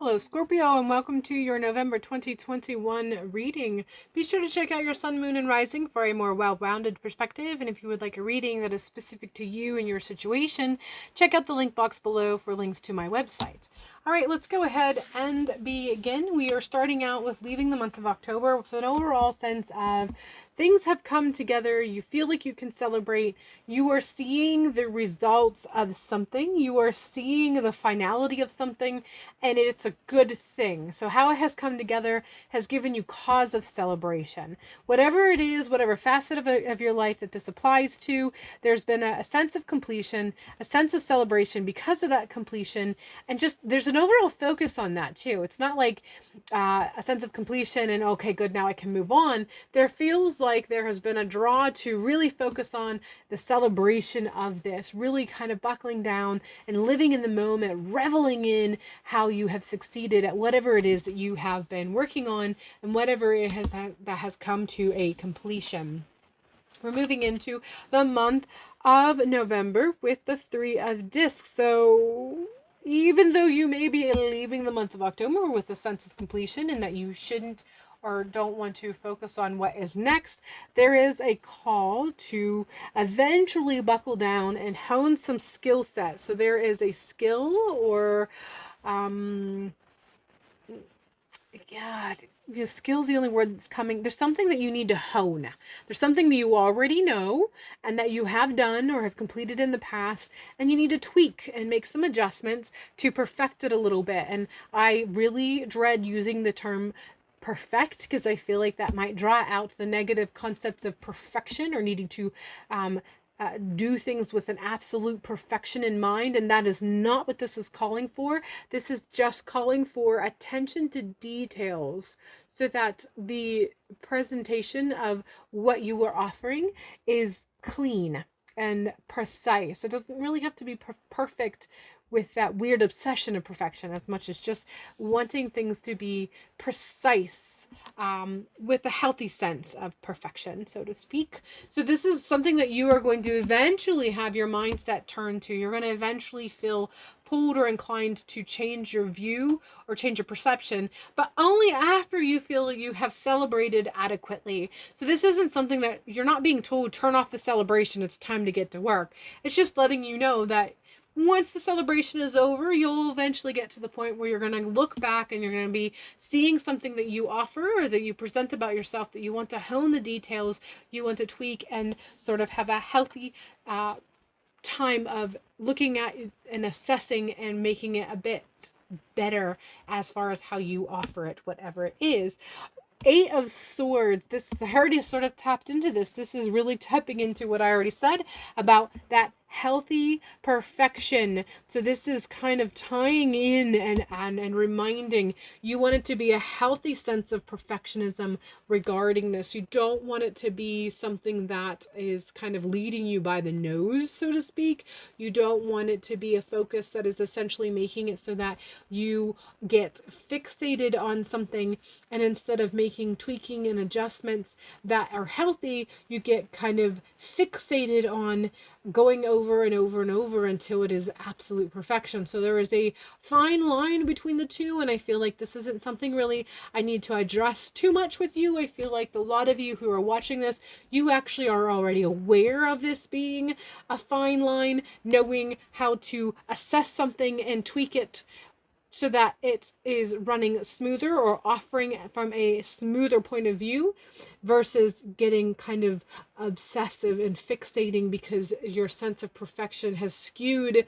Hello, Scorpio, and welcome to your November 2021 reading. Be sure to check out your sun, moon, and rising for a more well-rounded perspective. And if you would like a reading that is specific to you and your situation, check out the link box below for links to my website. All right, let's go ahead and begin. We are starting out with leaving the month of October with an overall sense of things have come together. You feel like you can celebrate. You are seeing the results of something. You are seeing the finality of something, and it's a good thing. So how it has come together has given you cause of celebration. Whatever it is, whatever facet of your life that this applies to, there's been a sense of completion, a sense of celebration because of that completion, and just there's an overall focus on that too. It's not like a sense of completion and okay, good, now I can move on. There feels like there has been a draw to really focus on the celebration of this, really kind of buckling down and living in the moment, reveling in how you have succeeded at whatever it is that you have been working on and whatever it has that has come to a completion. We're moving into the month of November with the Three of Discs. So even though you may be leaving the month of October with a sense of completion and that you shouldn't or don't want to focus on what is next, there is a call to eventually buckle down and hone some skill sets. So there is a skill or skill's the only word that's coming. There's something that you need to hone. There's something that you already know and that you have done or have completed in the past, and you need to tweak and make some adjustments to perfect it a little bit. And I really dread using the term perfect because I feel like that might draw out the negative concepts of perfection or needing to do things with an absolute perfection in mind, and that is not what this is calling for. This is just calling for attention to details so that the presentation of what you are offering is clean and precise. It doesn't really have to be perfect with that weird obsession of perfection as much as just wanting things to be precise, with a healthy sense of perfection, so to speak. So this is something that you are going to eventually have your mindset turn to. You're going to eventually feel pulled or inclined to change your view or change your perception, but only after you feel you have celebrated adequately. So this isn't something that you're not being told, turn off the celebration, it's time to get to work. It's just letting you know that once the celebration is over, you'll eventually get to the point where you're going to look back and you're going to be seeing something that you offer or that you present about yourself that you want to hone the details, you want to tweak and sort of have a healthy time of looking at it and assessing and making it a bit better as far as how you offer it, whatever it is. Eight of Swords. This, I already sort of tapped into this. This is really tapping into what I already said about that healthy perfection. So this is kind of tying in and reminding you want it to be a healthy sense of perfectionism regarding this. You don't want it to be something that is kind of leading you by the nose, so to speak. You don't want it to be a focus that is essentially making it so that you get fixated on something, and instead of making tweaking and adjustments that are healthy, you get kind of fixated on going over and over and over until it is absolute perfection. So there is a fine line between the two, and I feel like this isn't something really I need to address too much with you. I feel like a lot of you who are watching this, you actually are already aware of this being a fine line, knowing how to assess something and tweak it so that it is running smoother or offering from a smoother point of view versus getting kind of obsessive and fixating because your sense of perfection has skewed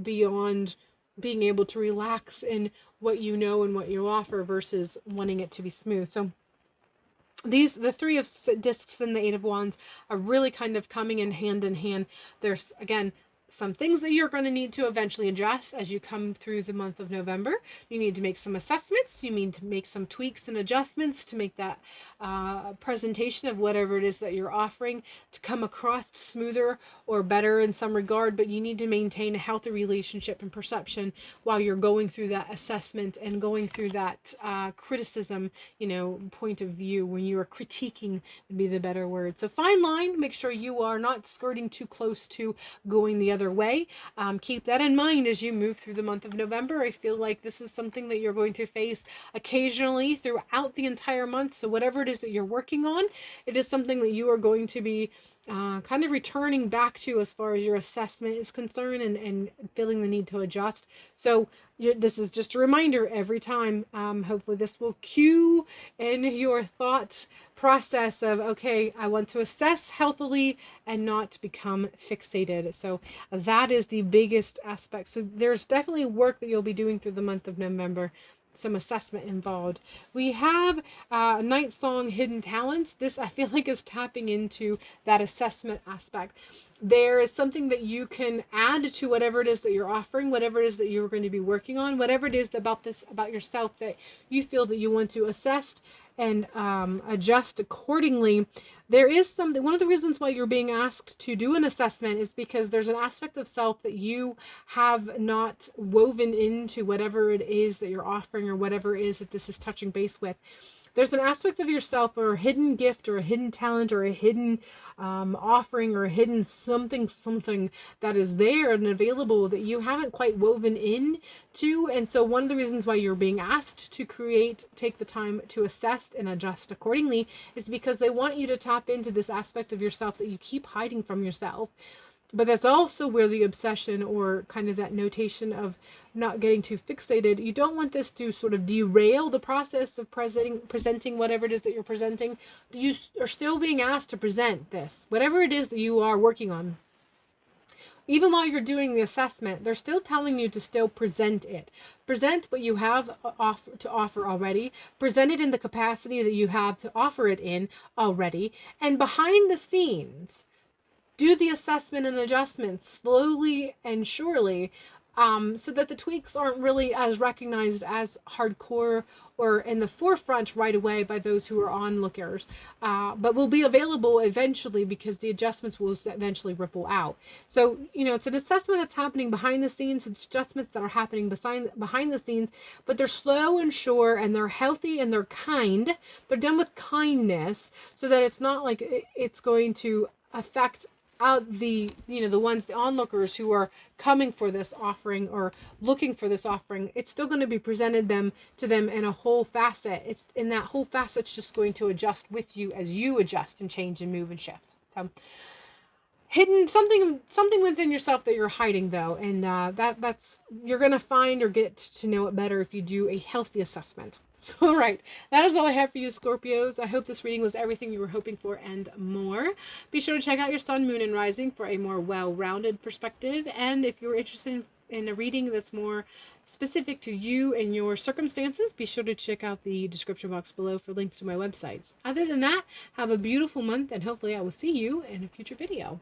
beyond being able to relax in what you know and what you offer versus wanting it to be smooth. So the Three of Discs and the Eight of Wands are really kind of coming in hand. There's, again, some things that you're going to need to eventually address as you come through the month of November. You need to make some assessments. You need to make some tweaks and adjustments to make that presentation of whatever it is that you're offering to come across smoother or better in some regard, but you need to maintain a healthy relationship and perception while you're going through that assessment and going through that criticism, point of view. When you are critiquing would be the better word. So fine line, make sure you are not skirting too close to going the other way. Keep that in mind as you move through the month of November. I feel like this is something that you're going to face occasionally throughout the entire month. So whatever it is that you're working on, it is something that you are going to be kind of returning back to as far as your assessment is concerned, and feeling the need to adjust. So this is just a reminder every time. Hopefully this will cue in your thought process of, okay, I want to assess healthily and not become fixated. So that is the biggest aspect. So there's definitely work that you'll be doing through the month of November, some assessment involved. We have Night Song, Hidden Talents. This I feel like is tapping into that assessment aspect. There is something that you can add to whatever it is that you're offering, whatever it is that you're going to be working on, whatever it is about yourself that you feel that you want to assess and adjust accordingly. There is something, one of the reasons why you're being asked to do an assessment is because there's an aspect of self that you have not woven into whatever it is that you're offering, or whatever it is that this is touching base with. There's an aspect of yourself, or a hidden gift, or a hidden talent, or a hidden offering, or a hidden something that is there and available that you haven't quite woven in to. And so one of the reasons why you're being asked to take the time to assess and adjust accordingly, is because they want you to tap into this aspect of yourself that you keep hiding from yourself. But that's also where the obsession, or kind of that notation of not getting too fixated, you don't want this to sort of derail the process of presenting whatever it is that you're presenting. You are still being asked to present this, whatever it is that you are working on. Even while you're doing the assessment, they're still telling you to still present it. Present what you have to offer already. Present it in the capacity that you have to offer it in already. And behind the scenes, do the assessment and adjustments slowly and surely, so that the tweaks aren't really as recognized as hardcore or in the forefront right away by those who are onlookers, but will be available eventually, because the adjustments will eventually ripple out. So, it's an assessment that's happening behind the scenes. It's adjustments that are happening behind the scenes, but they're slow and sure, and they're healthy, and they're kind. They're done with kindness, so that it's not like it's going to affect out the onlookers who are coming for this offering or looking for this offering. It's still going to be presented to them in a whole facet. It's in that whole facet's just going to adjust with you as you adjust and change and move and shift. So hidden something within yourself that you're hiding, though, and that's you're going to find or get to know it better if you do a healthy assessment. All right, that is all I have for you, Scorpios. I hope this reading was everything you were hoping for and more. Be sure to check out your sun, moon, and rising for a more well-rounded perspective. And if you're interested in a reading that's more specific to you and your circumstances, be sure to check out the description box below for links to my websites. Other than that, have a beautiful month, and hopefully I will see you in a future video.